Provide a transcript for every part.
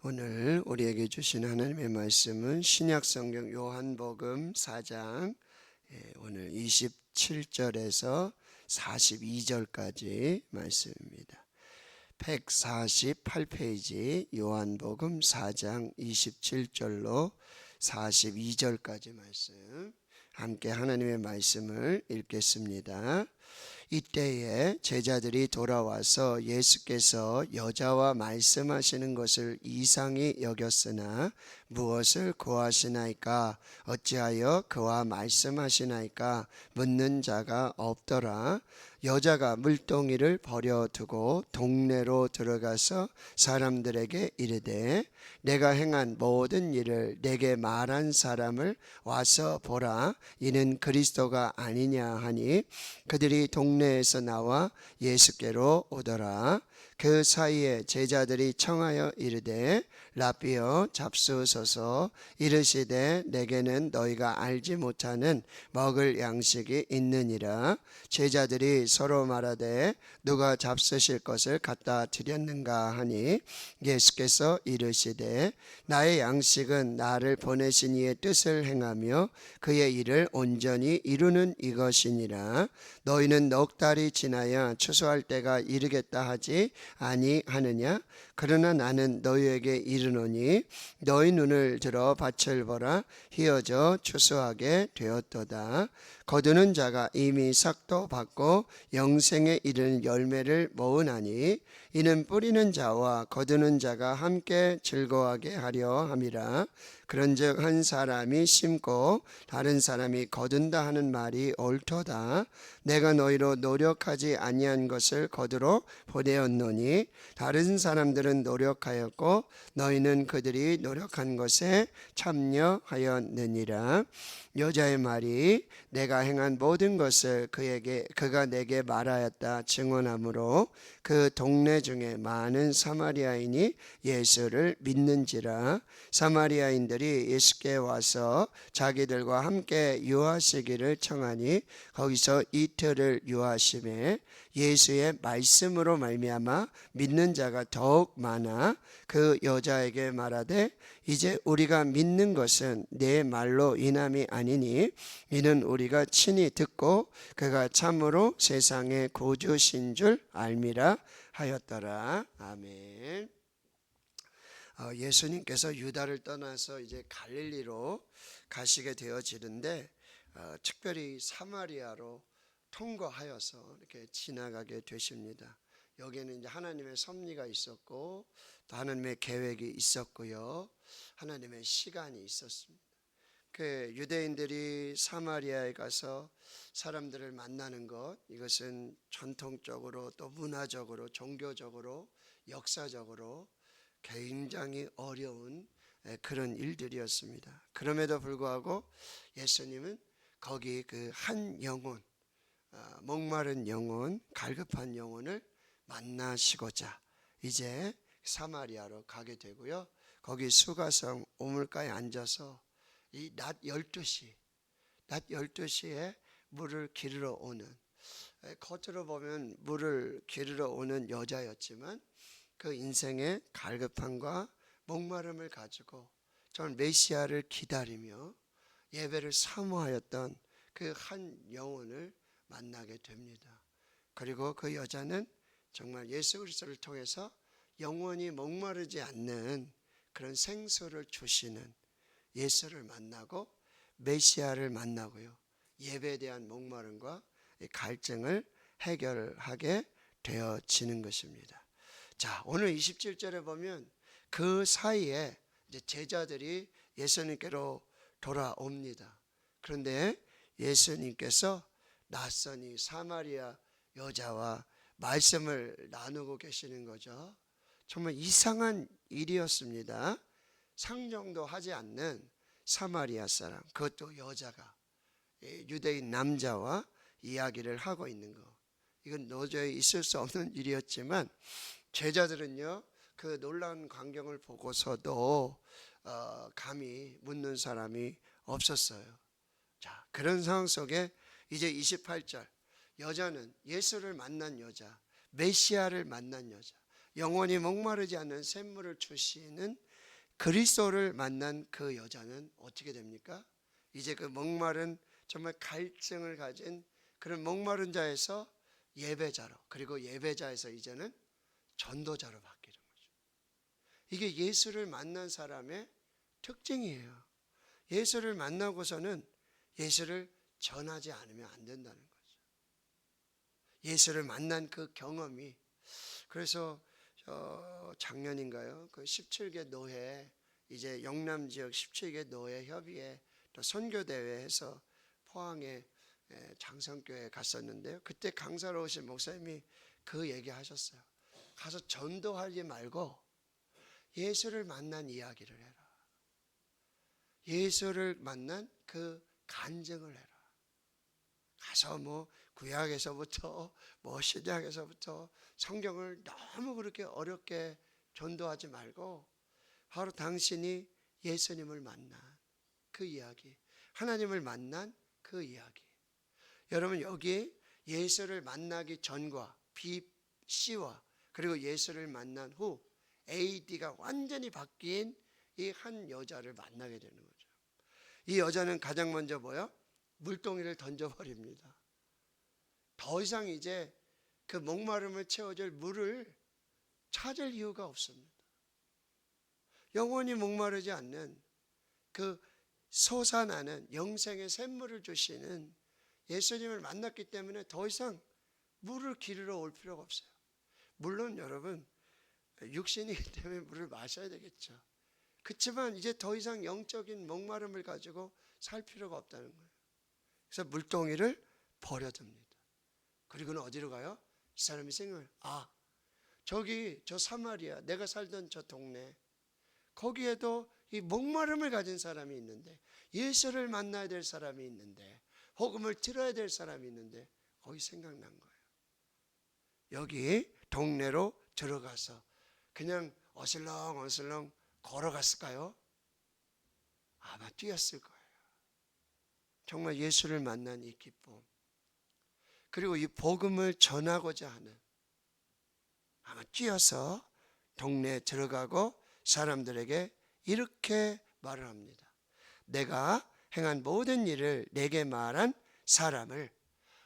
오늘 우리에게 주신 하나님의 말씀은 신약성경 요한복음 4장 오늘 27절에서 42절까지 말씀입니다. 148페이지 요한복음 4장 27절로 42절까지 말씀, 함께 하나님의 말씀을 읽겠습니다. 이때에 제자들이 돌아와서 예수께서 여자와 말씀하시는 것을 이상히 여겼으나 무엇을 구하시나이까? 어찌하여 그와 말씀하시나이까? 묻는 자가 없더라. 여자가 물동이를 버려두고 동네로 들어가서 사람들에게 이르되, 내가 행한 모든 일을 내게 말한 사람을 와서 보라. 이는 그리스도가 아니냐 하니 그들이 동네에서 나와 예수께로 오더라. 그 사이에 제자들이 청하여 이르되, 라삐여 잡수소서. 이르시되, 내게는 너희가 알지 못하는 먹을 양식이 있느니라. 제자들이 서로 말하되, 누가 잡수실 것을 갖다 드렸는가 하니 예수께서 이르시되, 나의 양식은 나를 보내신 이의 뜻을 행하며 그의 일을 온전히 이루는 이것이니라. 너희는 넉 달이 지나야 추수할 때가 이르겠다 하지 아니하느냐? 그러나 나는 너희에게 이르노니 너희 눈을 들어 밭을 보라. 휘어져 추수하게 되었도다. 거두는 자가 이미 삭도 받고 영생에 이르는 열매를 모으나니 이는 뿌리는 자와 거두는 자가 함께 즐거워하게 하려 함이라. 그런즉 한 사람이 심고 다른 사람이 거둔다 하는 말이 옳도다. 내가 너희로 노력하지 아니한 것을 거두러 보내었노니 다른 사람들은 노력하였고 너희는 그들이 노력한 것에 참여하였느니라. 여자의 말이 내가 행한 모든 것을 그가 내게 말하였다 증언하므로 그 동네 중에 많은 사마리아인이 예수를 믿는지라. 사마리아인들이 예수께 와서 자기들과 함께 유하시기를 청하니 거기서 이틀을 유하심에 예수의 말씀으로 말미암아 믿는 자가 더욱 많아 그 여자에게 말하되, 이제 우리가 믿는 것은 내 말로 인함이 아니니 이는 우리가 친히 듣고 그가 참으로 세상의 구주신 줄 알미라 하였더라. 아멘. 예수님께서 유다를 떠나서 이제 갈릴리로 가시게 되어지는데 특별히 사마리아로 통과하여서 이렇게 지나가게 되십니다. 여기에는 이제 하나님의 섭리가 있었고 또 하나님의 계획이 있었고요, 하나님의 시간이 있었습니다. 그 유대인들이 사마리아에 가서 사람들을 만나는 것, 이것은 전통적으로 또 문화적으로 종교적으로 역사적으로 굉장히 어려운 그런 일들이었습니다. 그럼에도 불구하고 예수님은 거기 그 한 영혼, 목마른 영혼, 갈급한 영혼을 만나시고자 이제 사마리아로 가게 되고요, 거기 수가성 우물가에 앉아서 이 낮 12시에 물을 기르러 오는, 겉으로 보면 물을 기르러 오는 여자였지만 그 인생의 갈급함과 목마름을 가지고 저는 메시아를 기다리며 예배를 사모하였던 그 한 영혼을 만나게 됩니다. 그리고 그 여자는 정말 예수 그리스도를 통해서 영원히 목마르지 않는 그런 생수를 주시는 예수를 만나고 메시아를 만나고요, 예배에 대한 목마름과 갈증을 해결하게 되어지는 것입니다. 자, 오늘 27절에 보면 그 사이에 이제 제자들이 예수님께로 돌아옵니다. 그런데 예수님께서 낯선 이 사마리아 여자와 말씀을 나누고 계시는 거죠. 정말 이상한 일이었습니다. 상정도 하지 않는 사마리아 사람, 그것도 여자가 유대인 남자와 이야기를 하고 있는 거, 이건 도저히 있을 수 없는 일이었지만 제자들은요, 그 놀라운 광경을 보고서도 감히 묻는 사람이 없었어요. 자, 그런 상황 속에 이제 28절, 여자는 예수를 만난 여자, 메시아를 만난 여자, 영원히 목마르지 않는 샘물을 주시는 그리스도를 만난 그 여자는 어떻게 됩니까? 이제 그 목마른 정말 갈증을 가진 그런 목마른 자에서 예배자로, 그리고 예배자에서 이제는 전도자로 바뀌는 거죠. 이게 예수를 만난 사람의 특징이에요. 예수를 만나고서는 예수를 전하지 않으면 안 된다는 거죠. 예수를 만난 그 경험이, 그래서 작년인가요? 그 17개 노회, 이제 영남 지역 17개 노회 협의회 또 선교 대회에서 포항에 장성교회에 갔었는데요. 그때 강사로 오신 목사님이 그 얘기하셨어요. 가서 전도하지 말고 예수를 만난 이야기를 해라. 예수를 만난 그 간증을 해라. 가서 뭐 구약에서부터 뭐 신약에서부터 성경을 너무 그렇게 어렵게 전도하지 말고 바로 당신이 예수님을 만난 그 이야기, 하나님을 만난 그 이야기. 여러분, 여기 예수를 만나기 전과 BC와 그리고 예수를 만난 후 AD가 완전히 바뀐 이 한 여자를 만나게 되는 거죠. 이 여자는 가장 먼저 뭐요? 물동이를 던져버립니다. 더 이상 이제 그 목마름을 채워줄 물을 찾을 이유가 없습니다. 영원히 목마르지 않는 그 솟아나는 영생의 샘물을 주시는 예수님을 만났기 때문에 더 이상 물을 기르러 올 필요가 없어요. 물론 여러분, 육신이기 때문에 물을 마셔야 되겠죠. 그렇지만 이제 더 이상 영적인 목마름을 가지고 살 필요가 없다는 거예요. 그래서 물동이를 버려둡니다. 그리고는 어디로 가요? 이 사람이 생각해요. 저기 저 사마리아, 내가 살던 저 동네, 거기에도 이 목마름을 가진 사람이 있는데, 예수를 만나야 될 사람이 있는데, 복음을 들어야 될 사람이 있는데, 거기 생각난 거예요. 여기 동네로 들어가서 그냥 어슬렁어슬렁 걸어갔을까요? 아마 뛰었을 거예요. 정말 예수를 만난 이 기쁨, 그리고 이 복음을 전하고자 하는, 아마 뛰어서 동네에 들어가고 사람들에게 이렇게 말을 합니다. 내가 행한 모든 일을 내게 말한 사람을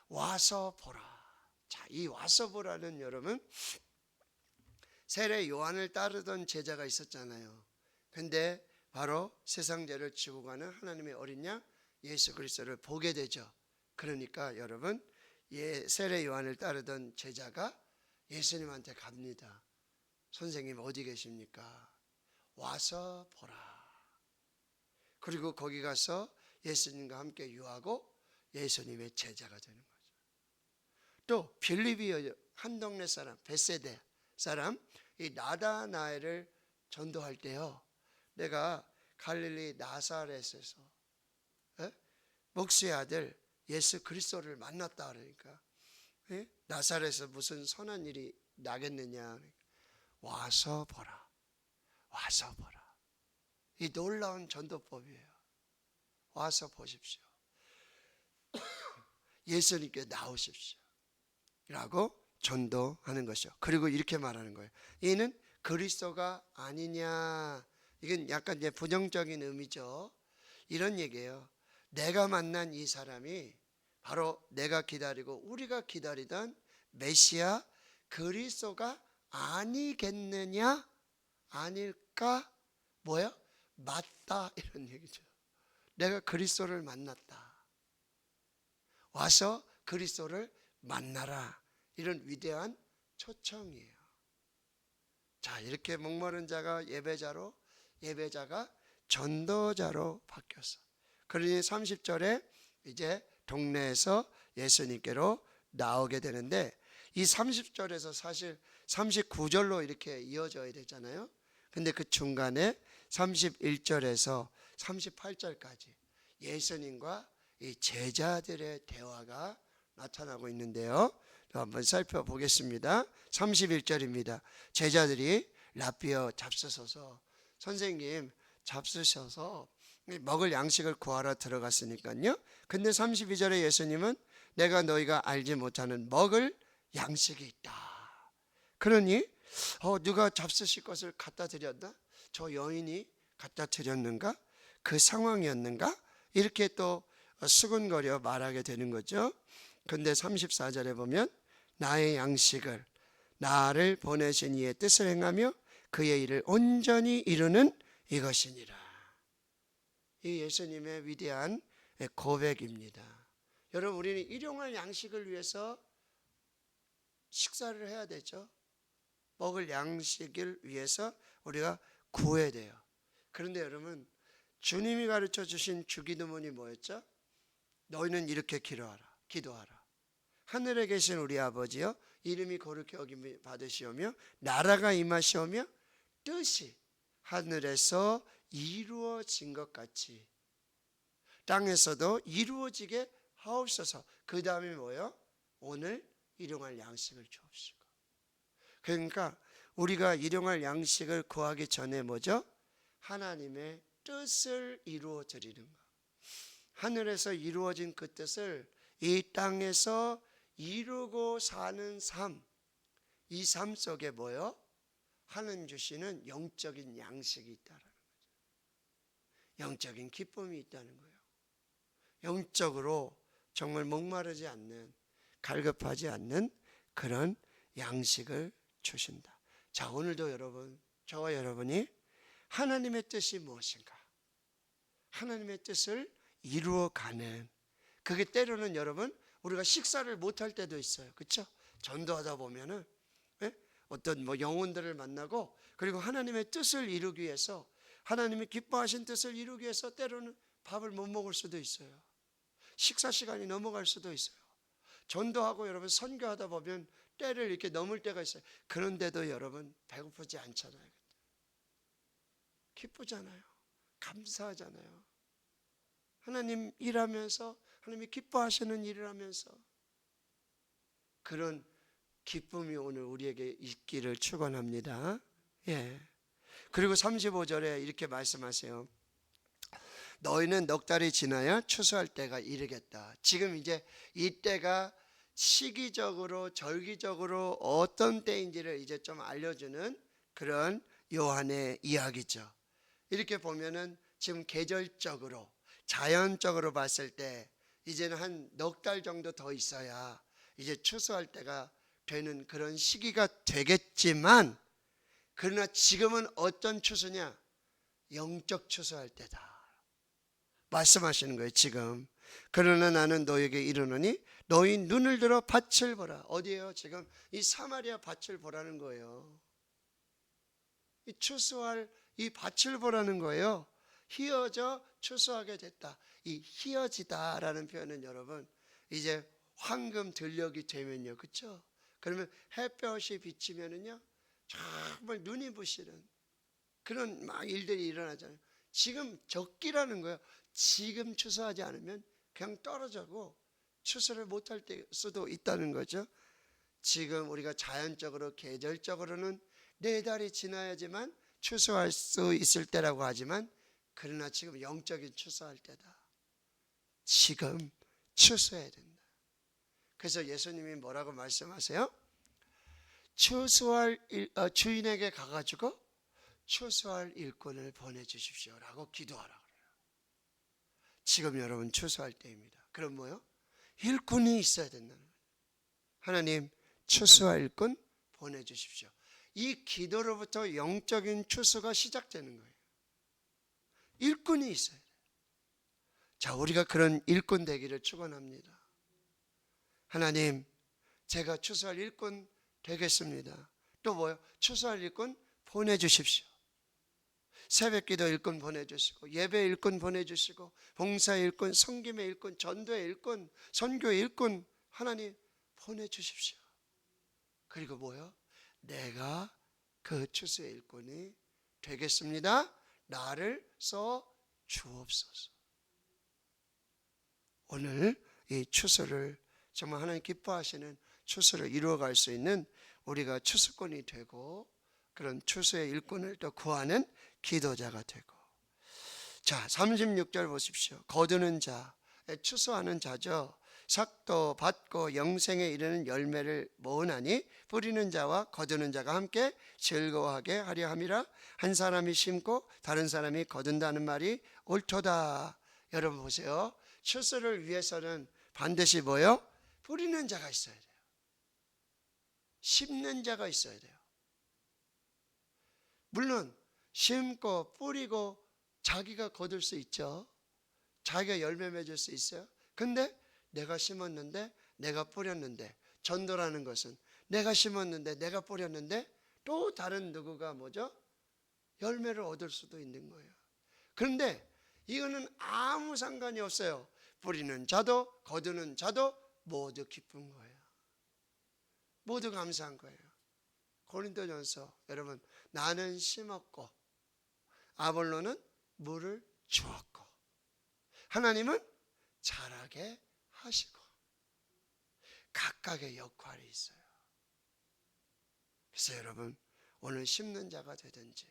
와서 보라. 자, 이 와서 보라는, 여러분, 세례 요한을 따르던 제자가 있었잖아요. 근데 바로 세상 죄를 지고 가는 하나님의 어린 양 예수 그리스도를 보게 되죠. 그러니까 여러분, 세례 요한을 따르던 제자가 예수님한테 갑니다. 선생님 어디 계십니까? 와서 보라. 그리고 거기 가서 예수님과 함께 유하고 예수님의 제자가 되는 거죠. 또 빌립이 한 동네 사람, 벳세다 사람, 이 나다나엘을 전도할 때요, 내가 갈릴리 나사렛에서 목수의 아들 예수 그리스도를 만났다. 그러니까 나사렛에서 무슨 선한 일이 나겠느냐. 와서 보라. 와서 보라. 이 놀라운 전도법이에요. 와서 보십시오. 예수님께 나오십시오. 라고 전도하는 것이죠. 그리고 이렇게 말하는 거예요. 이는 그리스도가 아니냐. 이건 약간 이제 부정적인 의미죠. 이런 얘기예요. 내가 만난 이 사람이 바로 내가 기다리고 우리가 기다리던 메시아 그리스도가 아니겠느냐? 아닐까? 뭐요? 맞다, 이런 얘기죠. 내가 그리스도를 만났다. 와서 그리스도를 만나라. 이런 위대한 초청이에요. 자, 이렇게 목마른 자가 예배자로, 예배자가 전도자로 바뀌었어. 그러니 30절에 이제 동네에서 예수님께로 나오게 되는데, 이 30절에서 사실 39절로 이렇게 이어져야 되잖아요. 근데 그 중간에 31절에서 38절까지 예수님과 이 제자들의 대화가 나타나고 있는데요. 한번 살펴보겠습니다. 31절입니다. 제자들이 라비어 잡수셔서, 선생님 잡수셔서 먹을 양식을 구하러 들어갔으니까요. 근데 32절에 예수님은 내가 너희가 알지 못하는 먹을 양식이 있다. 그러니 누가 잡수실 것을 갖다 드렸나? 저 여인이 갖다 드렸는가? 그 상황이었는가? 이렇게 또 수근거려 말하게 되는 거죠. 근데 34절에 보면 나의 양식을 나를 보내신 이의 뜻을 행하며 그의 일을 온전히 이루는 이것이니라. 이 예수님의 위대한 고백입니다. 여러분, 우리는 일용할 양식을 위해서 식사를 해야 되죠. 먹을 양식을 위해서 우리가 구해야 돼요. 그런데 여러분, 주님이 가르쳐 주신 주기도문이 뭐였죠? 너희는 이렇게 기도하라. 하늘에 계신 우리 아버지여, 이름이 거룩히 여김을 받으시오며 나라가 임하시오며 뜻이 하늘에서 이루어진 것 같이 땅에서도 이루어지게 하옵소서. 그 다음에 뭐예요? 오늘 일용할 양식을 주옵시고. 그러니까 우리가 일용할 양식을 구하기 전에 뭐죠? 하나님의 뜻을 이루어 드리는 것. 하늘에서 이루어진 그 뜻을 이 땅에서 이루고 사는 삶, 이 삶 속에 뭐요? 하나님 주시는 영적인 양식이 있다는 거죠. 영적인 기쁨이 있다는 거예요. 영적으로 정말 목마르지 않는, 갈급하지 않는 그런 양식을 주신다. 자, 오늘도 여러분, 저와 여러분이 하나님의 뜻이 무엇인가? 하나님의 뜻을 이루어가는, 그게 때로는 여러분 우리가 식사를 못할 때도 있어요. 그렇죠? 전도하다 보면은 어떤 영혼들을 만나고, 그리고 하나님의 뜻을 이루기 위해서, 하나님이 기뻐하신 뜻을 이루기 위해서 때로는 밥을 못 먹을 수도 있어요. 식사 시간이 넘어갈 수도 있어요. 전도하고 여러분 선교하다 보면 때를 이렇게 넘을 때가 있어요. 그런데도 여러분 배고프지 않잖아요. 기쁘잖아요. 감사하잖아요. 하나님 일하면서, 하나님이 기뻐하시는 일을 하면서 그런 기쁨이 오늘 우리에게 있기를 축원합니다. 예. 그리고 35절에 이렇게 말씀하세요. 너희는 넉 달이 지나야 추수할 때가 이르겠다. 지금 이제 이 때가 시기적으로 절기적으로 어떤 때인지를 이제 좀 알려주는 그런 요한의 이야기죠. 이렇게 보면은 지금 계절적으로, 자연적으로 봤을 때 이제는 한 넉 달 정도 더 있어야 이제 추수할 때가 되는 그런 시기가 되겠지만, 그러나 지금은 어떤 추수냐? 영적 추수할 때다 말씀하시는 거예요. 지금 그러나 나는 너에게 이르노니 너희 눈을 들어 밭을 보라. 어디에요? 지금 이 사마리아 밭을 보라는 거예요. 이 추수할 이 밭을 보라는 거예요. 희어져 추수하게 됐다. 이 희어지다라는 표현은 여러분 이제 황금 들녘이 되면요, 그렇죠? 그러면 햇볕이 비치면은요 정말 눈이 부시는 그런 막 일들이 일어나잖아요. 지금 적기라는 거예요. 지금 추수하지 않으면 그냥 떨어져고 추수를 못할 수도 있다는 거죠. 지금 우리가 자연적으로 계절적으로는 4달이 지나야지만 추수할 수 있을 때라고 하지만, 그러나 지금 영적인 추수할 때다. 지금 추수해야 된다. 그래서 예수님이 뭐라고 말씀하세요? 추수할 주인에게 가가지고 추수할 일꾼을 보내주십시오 라고 기도하라 그래요. 지금 여러분 추수할 때입니다. 그럼 뭐요? 일꾼이 있어야 된다는 거예요. 하나님 추수할 일꾼 보내주십시오. 이 기도로부터 영적인 추수가 시작되는 거예요. 일꾼이 있어야 돼요. 자, 우리가 그런 일꾼 되기를 축원합니다. 하나님, 제가 추수할 일꾼 되겠습니다. 또 뭐요? 추수할 일꾼 보내주십시오. 새벽기도 일꾼 보내주시고, 예배 일꾼 보내주시고, 봉사의 일꾼, 섬김의 일꾼, 전도의 일꾼, 선교의 일꾼 하나님 보내주십시오. 그리고 뭐요? 내가 그 추수의 일꾼이 되겠습니다. 나를 써 주옵소서. 오늘 이 추수를 정말 하나님 기뻐하시는 추수를 이루어갈 수 있는 우리가 추수꾼이 되고, 그런 추수의 일꾼을 또 구하는 기도자가 되고. 자, 36절 보십시오. 거두는 자, 추수하는 자죠. 삭도 받고 영생에 이르는 열매를 모으나니 뿌리는 자와 거두는 자가 함께 즐거워하게 하려 함이라. 한 사람이 심고 다른 사람이 거둔다는 말이 옳도다. 여러분 보세요. 추수를 위해서는 반드시 뭐요? 뿌리는 자가 있어야 돼요. 심는 자가 있어야 돼요. 물론 심고 뿌리고 자기가 거둘 수 있죠. 자기가 열매 맺을 수 있어요. 근데 내가 심었는데 내가 뿌렸는데, 전도라는 것은 내가 심었는데 내가 뿌렸는데 또 다른 누구가 뭐죠? 열매를 얻을 수도 있는 거예요. 그런데 이거는 아무 상관이 없어요. 뿌리는 자도 거두는 자도 모두 기쁜 거예요. 모두 감사한 거예요. 고린도전서 여러분, 나는 심었고 아볼로는 물을 주었고 하나님은 자라게 하시고, 각각의 역할이 있어요. 그래서 여러분, 오늘 심는 자가 되든지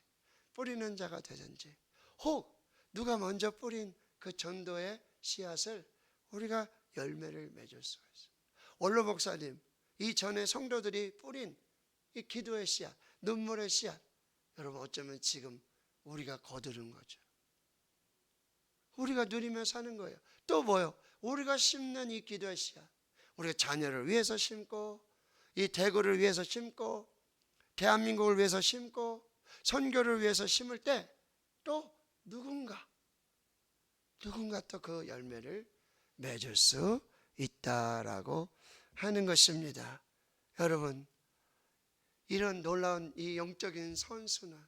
뿌리는 자가 되든지, 혹 누가 먼저 뿌린 그 전도의 씨앗을 우리가 열매를 맺을 수가 있어요. 원로 목사님, 이 전에 성도들이 뿌린 이 기도의 씨앗, 눈물의 씨앗, 여러분 어쩌면 지금 우리가 거두는 거죠. 우리가 누리며 사는 거예요. 또 뭐요? 우리가 심는 이 기도의 씨앗, 우리가 자녀를 위해서 심고, 이 대구를 위해서 심고, 대한민국을 위해서 심고, 선교를 위해서 심을 때 또 누군가 또 그 열매를 맺을 수 있다라고 하는 것입니다. 여러분, 이런 놀라운 이 영적인 선순환,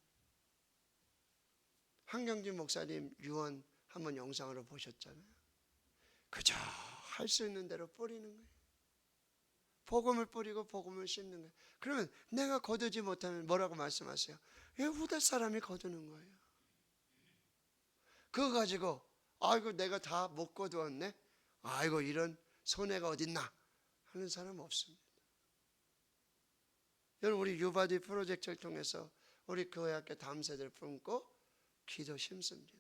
황경진 목사님 유언 한번 영상으로 보셨잖아요. 그저 할 수 있는 대로 뿌리는 거예요. 복음을 뿌리고 복음을 심는 거예요. 그러면 내가 거두지 못하면 뭐라고 말씀하세요? 왜 후대 사람이 거두는 거예요? 그거 가지고 아이고 내가 다 못 거두었네, 아이고 이런 손해가 어딨나 하는 사람 없습니다. 여러분, 우리 유바디 프로젝트를 통해서 우리 교회학교 다음 세대를 품고 기도 심습니다.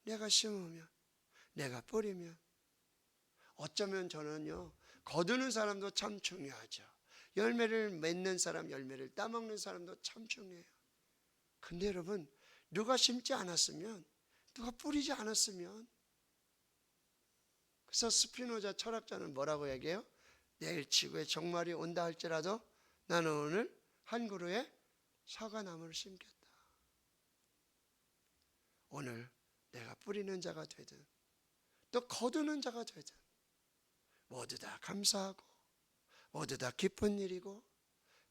내가 심으면, 내가 뿌리면, 어쩌면 저는요, 거두는 사람도 참 중요하죠. 열매를 맺는 사람, 열매를 따먹는 사람도 참 중요해요. 근데 여러분, 누가 심지 않았으면, 누가 뿌리지 않았으면, 그래서 스피노자 철학자는 뭐라고 얘기해요? 내일 지구에 종말이 온다 할지라도 나는 오늘 한 그루의 사과나무를 심겠다. 오늘 내가 뿌리는 자가 되든 또 거두는 자가 되든 모두 다 감사하고 모두 다 기쁜 일이고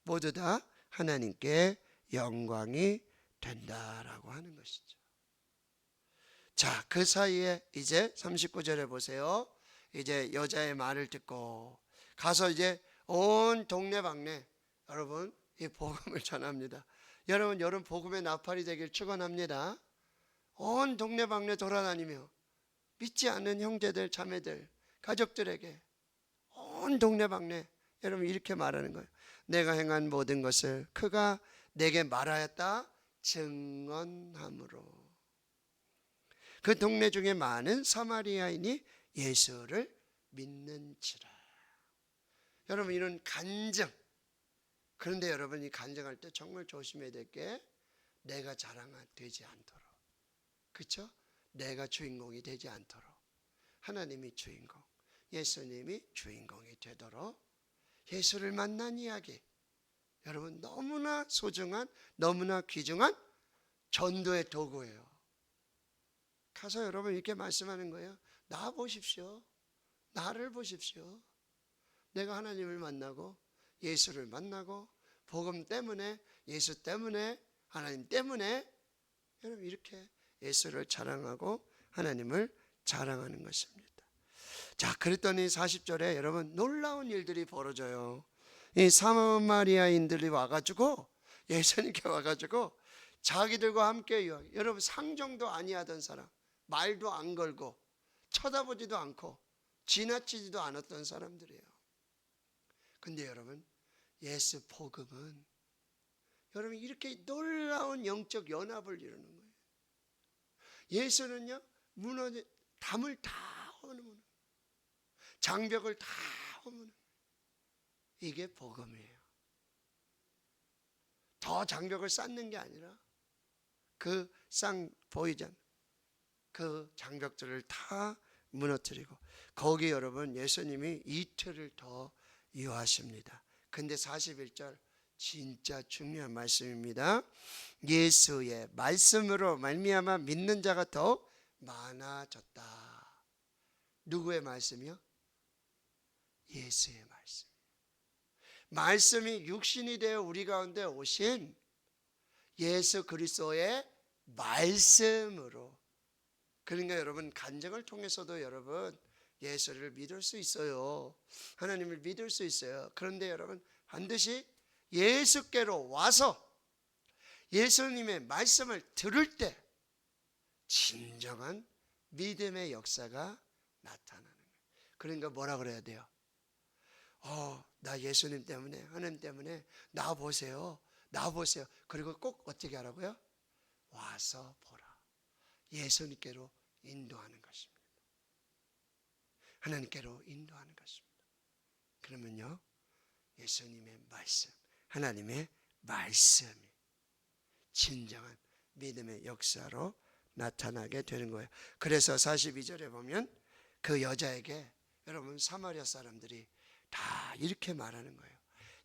모두 다 하나님께 영광이 된다라고 하는 것이죠. 자, 그 사이에 이제 39절에 보세요. 이제 여자의 말을 듣고 가서 이제 온 동네방네 여러분 이 복음을 전합니다. 여러분 복음의 나팔이 되길 축원합니다. 온 동네방네 돌아다니며 믿지 않는 형제들 자매들 가족들에게 온 동네방네 여러분 이렇게 말하는 거예요. 내가 행한 모든 것을 그가 내게 말하였다 증언함으로. 그 동네 중에 많은 사마리아인이 예수를 믿는지라. 여러분, 이런 간증. 그런데 여러분, 이 간증할 때 정말 조심해야 될 게 내가 자랑되지 않도록, 그렇죠? 내가 주인공이 되지 않도록 하나님이 주인공, 예수님이 주인공이 되도록 예수를 만난 이야기, 여러분 너무나 소중한, 너무나 귀중한 전도의 도구예요. 가서 여러분 이렇게 말씀하는 거예요. 나 보십시오. 나를 보십시오. 내가 하나님을 만나고 예수를 만나고 복음 때문에, 예수 때문에, 하나님 때문에 여러분 이렇게 예수를 자랑하고 하나님을 자랑하는 것입니다. 자, 그랬더니 40절에 여러분 놀라운 일들이 벌어져요. 이 사마리아인들이 와가지고 예수님께 와가지고 자기들과 함께, 여러분 상종도 아니하던 사람, 말도 안 걸고 쳐다보지도 않고 지나치지도 않았던 사람들이에요. 근데 여러분 예수 복음은 여러분 이렇게 놀라운 영적 연합을 이루는 거예요. 예수는요 담을 다 허는 장벽을 다 허무는, 이게 복음이에요. 더 장벽을 쌓는 게 아니라 그 보이잖아요. 그 장벽들을 다 무너뜨리고, 거기 여러분 예수님이 이틀을 더 유하십니다. 근데 41절 진짜 중요한 말씀입니다. 예수의 말씀으로 말미암아 믿는 자가 더욱 많아졌다. 누구의 말씀이요? 예수의 말씀. 말씀이 육신이 되어 우리 가운데 오신 예수 그리스도의 말씀으로. 그러니까 여러분 간증을 통해서도 여러분 예수를 믿을 수 있어요. 하나님을 믿을 수 있어요. 그런데 여러분 반드시 예수께로 와서 예수님의 말씀을 들을 때 진정한 믿음의 역사가 나타나는 거예요. 그러니까 뭐라 그래야 돼요? 나 예수님 때문에, 하나님 때문에 나 보세요. 나 보세요. 그리고 꼭 어떻게 하라고요? 와서 보라. 예수님께로 인도하는 것입니다. 하나님께로 인도하는 것입니다. 그러면요, 예수님의 말씀, 하나님의 말씀이 진정한 믿음의 역사로 나타나게 되는 거예요. 그래서 42절에 보면 그 여자에게 여러분 사마리아 사람들이 다 이렇게 말하는 거예요.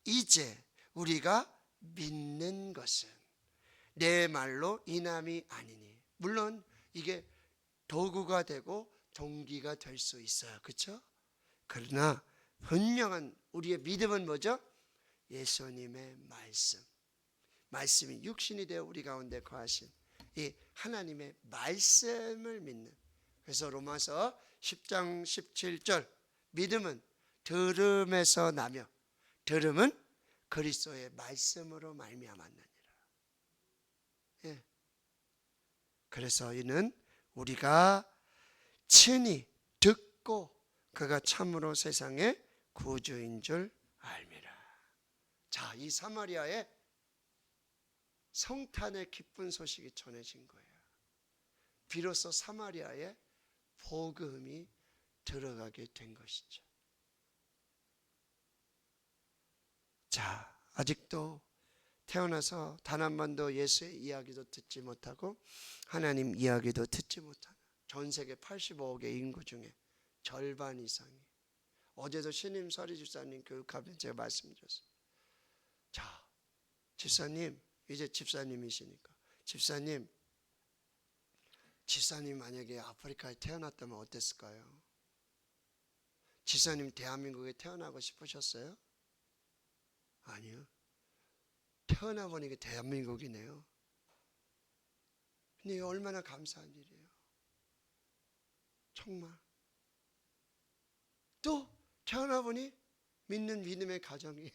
이제 우리가 믿는 것은 내 말로 인함이 아니니. 물론 이게 도구가 되고 동기가 될 수 있어요. 그렇죠? 그러나 분명한 우리의 믿음은 뭐죠? 예수님의 말씀. 말씀이 육신이 되어 우리 가운데 거하신 이 하나님의 말씀을 믿는. 그래서 로마서 10장 17절 믿음은 들음에서 나며 들음은 그리스도의 말씀으로 말미암았느니라. 예. 그래서 이는 우리가 친히 듣고 그가 참으로 세상의 구주인 줄 알미라. 자, 이 사마리아에 성탄의 기쁜 소식이 전해진 거예요. 비로소 사마리아에 복음이 들어가게 된 것이죠. 자, 아직도 태어나서 단 한 번도 예수의 이야기도 듣지 못하고 하나님 이야기도 듣지 못하는 전 세계 85억의 인구 중에 절반 이상이, 어제도 신임 서리 집사님 교육하면서 제가 말씀드렸어요. 자, 집사님, 이제 집사님이시니까 집사님 만약에 아프리카에 태어났다면 어땠을까요? 집사님 대한민국에 태어나고 싶으셨어요? 아니요. 태어나 보니까 대한민국이네요. 근데 얼마나 감사한 일이에요. 정말. 또 태어나 보니 믿는 믿음의 가정이에요.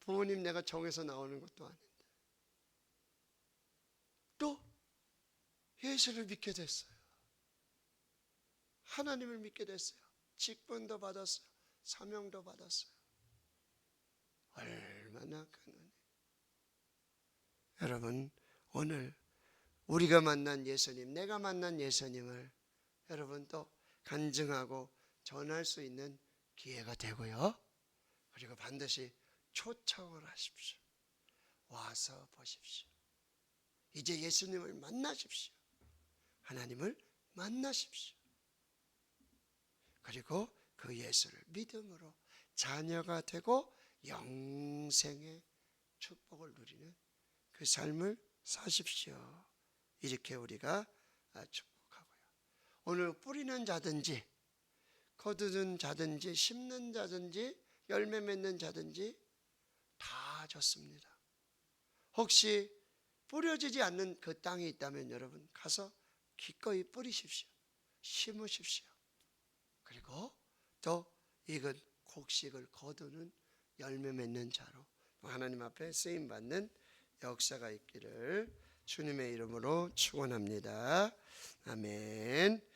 부모님 내가 정해서 나오는 것도 아닌데. 또 예수를 믿게 됐어요. 하나님을 믿게 됐어요. 직분도 받았어요. 사명도 받았어요. 얼마나 큰 은혜. 여러분, 오늘 우리가 만난 예수님, 내가 만난 예수님을 여러분 또 간증하고 전할 수 있는 기회가 되고요. 그리고 반드시 초청을 하십시오. 와서 보십시오. 이제 예수님을 만나십시오. 하나님을 만나십시오. 그리고 그 예수를 믿음으로 자녀가 되고 영생의 축복을 누리는 그 삶을 사십시오. 이렇게 우리가 축복하고요. 오늘 뿌리는 자든지 거두는 자든지 심는 자든지 열매 맺는 자든지 다 좋습니다. 혹시 뿌려지지 않는 그 땅이 있다면 여러분 가서 기꺼이 뿌리십시오. 심으십시오. 그리고 또 익은 곡식을 거두는 열매 맺는 자로 하나님 앞에 쓰임받는 역사가 있기를 주님의 이름으로 축원합니다. 아멘.